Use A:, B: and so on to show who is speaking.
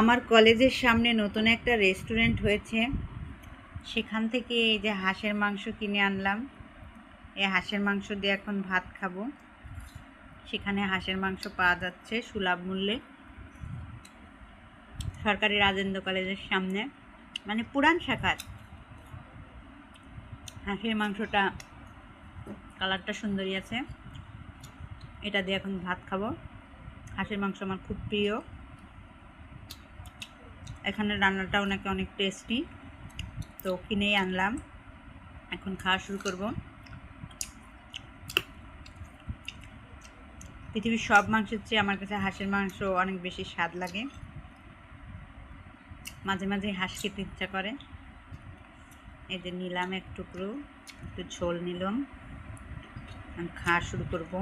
A: আমার কলেজের সামনে নতুন একটা রেস্টুরেন্ট হয়েছে, সেখান থেকে এই যে হাঁসের মাংস কিনে আনলাম। এই হাঁসের মাংস দিয়ে এখন ভাত খাবো। সেখানে হাঁসের মাংস পাওয়া যাচ্ছে সুলভ মূল্যে, সরকারি রাজেন্দ্র কলেজের সামনে, মানে পুরান শাখার। হাঁসের মাংসটা কালারটা সুন্দরই আছে। এটা দিয়ে এখন ভাত খাবো। হাঁসের মাংস আমার খুব প্রিয়। এখানে রান্নাটাও নাকি অনেক টেস্টি, তো কিনেই আনলাম। এখন খাওয়া শুরু করব। পৃথিবীর সব মাংসের চেয়ে আমার কাছে হাঁসের মাংস অনেক বেশি স্বাদ লাগে। মাঝে মাঝে হাঁস খেতে ইচ্ছা করে। এই যে নিলাম এক টুকরো, একটু ঝোল নিলাম, খাওয়া শুরু করব।